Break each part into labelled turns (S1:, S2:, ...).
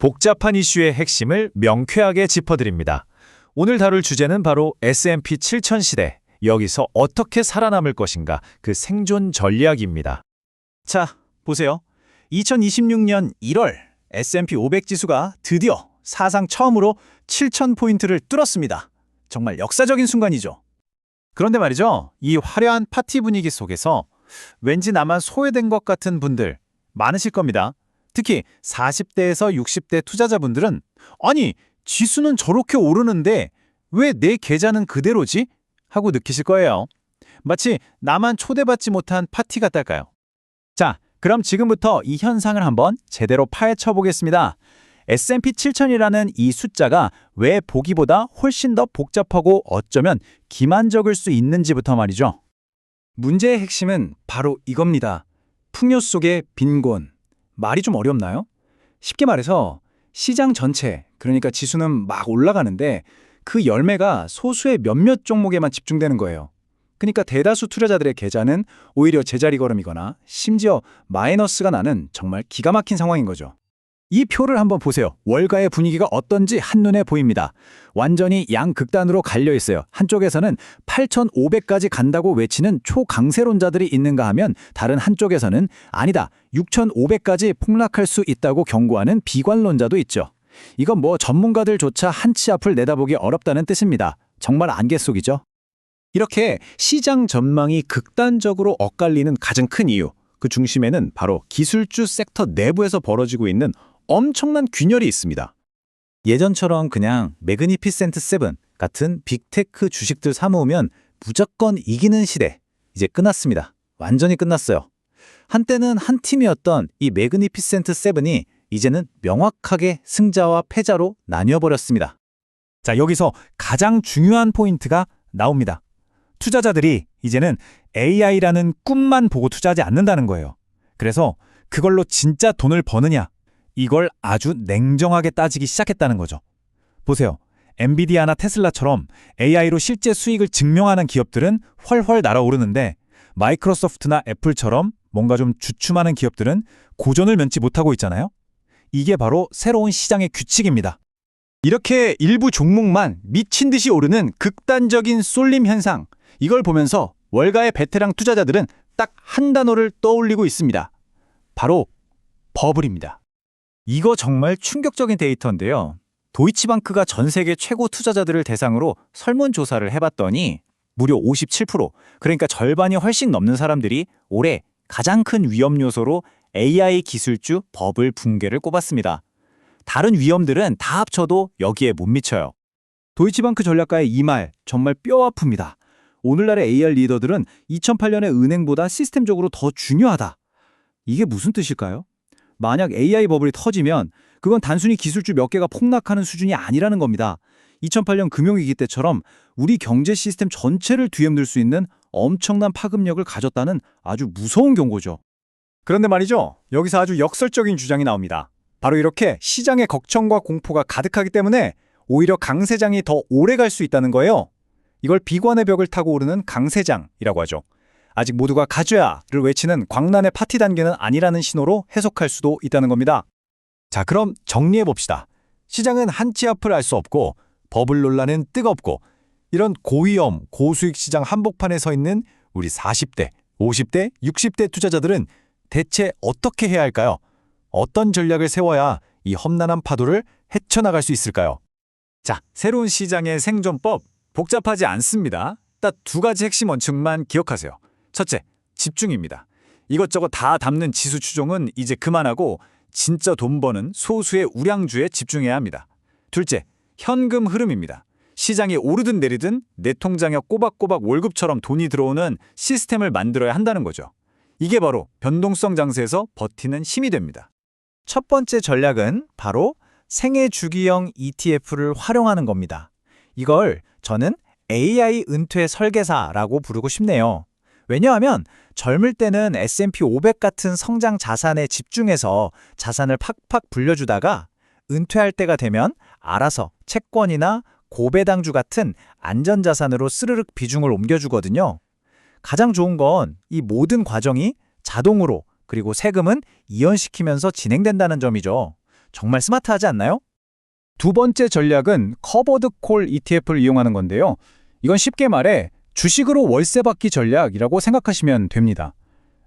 S1: 복잡한 이슈의 핵심을 명쾌하게 짚어드립니다. 오늘 다룰 주제는 바로 S&P 7000 시대, 여기서 어떻게 살아남을 것인가, 그 생존 전략입니다.
S2: 자, 보세요. 2026년 1월 S&P 500 지수가 드디어 사상 처음으로 7,000포인트를 뚫었습니다. 정말 역사적인 순간이죠. 그런데 말이죠. 이 화려한 파티 분위기 속에서 왠지 나만 소외된 것 같은 분들 많으실 겁니다. 특히 40대에서 60대 투자자분들은 아니, 지수는 저렇게 오르는데 왜 내 계좌는 그대로지? 하고 느끼실 거예요. 마치 나만 초대받지 못한 파티 같달까요? 자, 그럼 지금부터 이 현상을 한번 제대로 파헤쳐 보겠습니다. S&P 7000이라는 이 숫자가 왜 보기보다 훨씬 더 복잡하고 어쩌면 기만적일 수 있는지부터 말이죠. 문제의 핵심은 바로 이겁니다. 풍요 속의 빈곤. 말이 좀 어렵나요? 쉽게 말해서 시장 전체, 그러니까 지수는 막 올라가는데 그 열매가 소수의 몇몇 종목에만 집중되는 거예요. 그러니까 대다수 투자자들의 계좌는 오히려 제자리 걸음이거나 심지어 마이너스가 나는 정말 기가 막힌 상황인 거죠. 이 표를 한번 보세요. 월가의 분위기가 어떤지 한눈에 보입니다. 완전히 양극단으로 갈려 있어요. 한쪽에서는 8,500까지 간다고 외치는 초강세론자들이 있는가 하면 다른 한쪽에서는 아니다, 6,500까지 폭락할 수 있다고 경고하는 비관론자도 있죠. 이건 뭐 전문가들조차 한치 앞을 내다보기 어렵다는 뜻입니다. 정말 안개 속이죠. 이렇게 시장 전망이 극단적으로 엇갈리는 가장 큰 이유, 그 중심에는 바로 기술주 섹터 내부에서 벌어지고 있는 엄청난 균열이 있습니다. 예전처럼 그냥 매그니피센트 세븐 같은 빅테크 주식들 사모으면 무조건 이기는 시대, 이제 끝났습니다. 완전히 끝났어요. 한때는 한 팀이었던 이 매그니피센트 세븐이 이제는 명확하게 승자와 패자로 나뉘어버렸습니다. 자, 여기서 가장 중요한 포인트가 나옵니다. 투자자들이 이제는 AI라는 꿈만 보고 투자하지 않는다는 거예요. 그래서 그걸로 진짜 돈을 버느냐, 이걸 아주 냉정하게 따지기 시작했다는 거죠. 보세요. 엔비디아나 테슬라처럼 AI로 실제 수익을 증명하는 기업들은 훨훨 날아오르는데 마이크로소프트나 애플처럼 뭔가 좀 주춤하는 기업들은 고전을 면치 못하고 있잖아요. 이게 바로 새로운 시장의 규칙입니다. 이렇게 일부 종목만 미친 듯이 오르는 극단적인 쏠림 현상, 이걸 보면서 월가의 베테랑 투자자들은 딱 한 단어를 떠올리고 있습니다. 바로 버블입니다. 이거 정말 충격적인 데이터인데요. 도이치방크가 전 세계 최고 투자자들을 대상으로 설문조사를 해봤더니 무려 57%, 그러니까 절반이 훨씬 넘는 사람들이 올해 가장 큰 위험 요소로 AI 기술주 버블 붕괴를 꼽았습니다. 다른 위험들은 다 합쳐도 여기에 못 미쳐요. 도이치방크 전략가의 이 말 정말 뼈 아픕니다. 오늘날의 AI 리더들은 2008년의 은행보다 시스템적으로 더 중요하다. 이게 무슨 뜻일까요? 만약 AI 버블이 터지면 그건 단순히 기술주 몇 개가 폭락하는 수준이 아니라는 겁니다. 2008년 금융위기 때처럼 우리 경제 시스템 전체를 뒤흔들 수 있는 엄청난 파급력을 가졌다는 아주 무서운 경고죠. 그런데 말이죠. 여기서 아주 역설적인 주장이 나옵니다. 바로 이렇게 시장의 걱정과 공포가 가득하기 때문에 오히려 강세장이 더 오래 갈 수 있다는 거예요. 이걸 비관의 벽을 타고 오르는 강세장이라고 하죠. 아직 모두가 가져야를 외치는 광란의 파티 단계는 아니라는 신호로 해석할 수도 있다는 겁니다. 자, 그럼 정리해봅시다. 시장은 한치 앞을 알 수 없고 버블 논란은 뜨겁고 이런 고위험, 고수익 시장 한복판에 서 있는 우리 40대, 50대, 60대 투자자들은 대체 어떻게 해야 할까요? 어떤 전략을 세워야 이 험난한 파도를 헤쳐나갈 수 있을까요? 자, 새로운 시장의 생존법, 복잡하지 않습니다. 딱 두 가지 핵심 원칙만 기억하세요. 첫째, 집중입니다. 이것저것 다 담는 지수 추종은 이제 그만하고 진짜 돈 버는 소수의 우량주에 집중해야 합니다. 둘째, 현금 흐름입니다. 시장이 오르든 내리든 내 통장에 꼬박꼬박 월급처럼 돈이 들어오는 시스템을 만들어야 한다는 거죠. 이게 바로 변동성 장세에서 버티는 힘이 됩니다. 첫 번째 전략은 바로 생애 주기형 ETF를 활용하는 겁니다. 이걸 저는 AI 은퇴 설계사라고 부르고 싶네요. 왜냐하면 젊을 때는 S&P 500 같은 성장 자산에 집중해서 자산을 팍팍 불려주다가 은퇴할 때가 되면 알아서 채권이나 고배당주 같은 안전자산으로 스르륵 비중을 옮겨주거든요. 가장 좋은 건 이 모든 과정이 자동으로, 그리고 세금은 이연시키면서 진행된다는 점이죠. 정말 스마트하지 않나요?
S3: 두 번째 전략은 커버드 콜 ETF를 이용하는 건데요. 이건 쉽게 말해 주식으로 월세 받기 전략이라고 생각하시면 됩니다.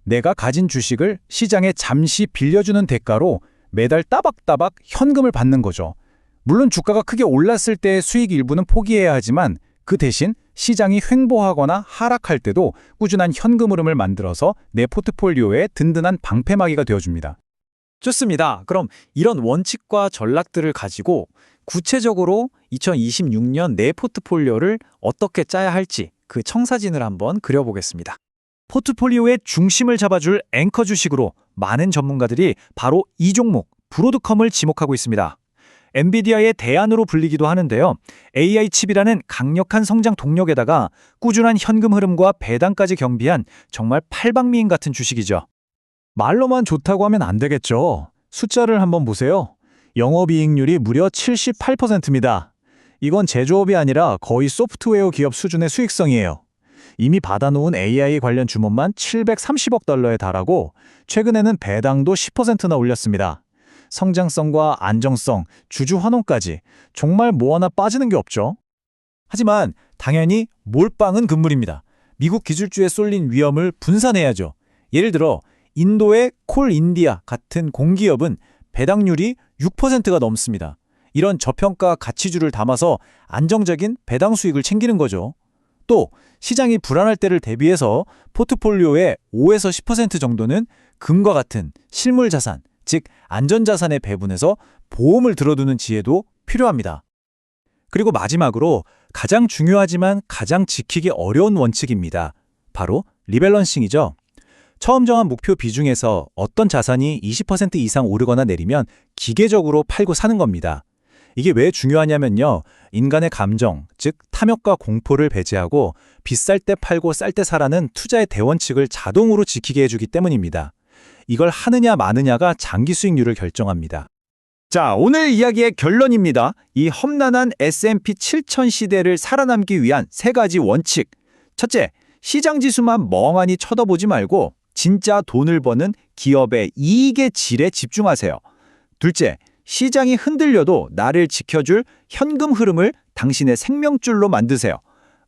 S3: 내가 가진 주식을 시장에 잠시 빌려주는 대가로 매달 따박따박 현금을 받는 거죠. 물론 주가가 크게 올랐을 때 수익 일부는 포기해야 하지만 그 대신 시장이 횡보하거나 하락할 때도 꾸준한 현금 흐름을 만들어서 내 포트폴리오에 든든한 방패막이가 되어줍니다.
S2: 좋습니다. 그럼 이런 원칙과 전략들을 가지고 구체적으로 2026년 내 포트폴리오를 어떻게 짜야 할지 그 청사진을 한번 그려보겠습니다. 포트폴리오의 중심을 잡아줄 앵커 주식으로 많은 전문가들이 바로 이 종목, 브로드컴을 지목하고 있습니다. 엔비디아의 대안으로 불리기도 하는데요. AI 칩이라는 강력한 성장 동력에다가 꾸준한 현금 흐름과 배당까지 경비한 정말 팔방미인 같은 주식이죠.
S3: 말로만 좋다고 하면 안 되겠죠. 숫자를 한번 보세요. 영업이익률이 무려 78%입니다. 이건 제조업이 아니라 거의 소프트웨어 기업 수준의 수익성이에요. 이미 받아놓은 AI 관련 주문만 730억 달러에 달하고 최근에는 배당도 10%나 올렸습니다. 성장성과 안정성, 주주 환원까지 정말 뭐 하나 빠지는 게 없죠.
S2: 하지만 당연히 몰빵은 금물입니다. 미국 기술주에 쏠린 위험을 분산해야죠. 예를 들어 인도의 콜인디아 같은 공기업은 배당률이 6%가 넘습니다. 이런 저평가 가치주를 담아서 안정적인 배당 수익을 챙기는 거죠. 또 시장이 불안할 때를 대비해서 포트폴리오의 5에서 10% 정도는 금과 같은 실물 자산, 즉 안전자산에 배분해서 보험을 들어두는 지혜도 필요합니다. 그리고 마지막으로 가장 중요하지만 가장 지키기 어려운 원칙입니다. 바로 리밸런싱이죠. 처음 정한 목표 비중에서 어떤 자산이 20% 이상 오르거나 내리면 기계적으로 팔고 사는 겁니다. 이게 왜 중요하냐면요. 인간의 감정, 즉 탐욕과 공포를 배제하고 비쌀 때 팔고 쌀 때 사라는 투자의 대원칙을 자동으로 지키게 해주기 때문입니다. 이걸 하느냐 마느냐가 장기 수익률을 결정합니다.
S1: 자, 오늘 이야기의 결론입니다. 이 험난한 S&P 7000 시대를 살아남기 위한 세 가지 원칙. 첫째, 시장 지수만 멍하니 쳐다보지 말고 진짜 돈을 버는 기업의 이익의 질에 집중하세요. 둘째, 시장이 흔들려도 나를 지켜줄 현금 흐름을 당신의 생명줄로 만드세요.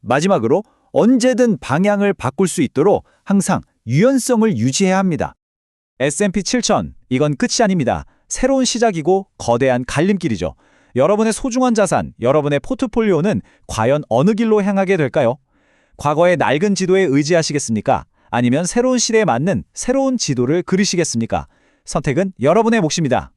S1: 마지막으로 언제든 방향을 바꿀 수 있도록 항상 유연성을 유지해야 합니다.
S2: S&P 7000, 이건 끝이 아닙니다. 새로운 시작이고 거대한 갈림길이죠. 여러분의 소중한 자산, 여러분의 포트폴리오는 과연 어느 길로 향하게 될까요? 과거의 낡은 지도에 의지하시겠습니까? 아니면 새로운 시대에 맞는 새로운 지도를 그리시겠습니까? 선택은 여러분의 몫입니다.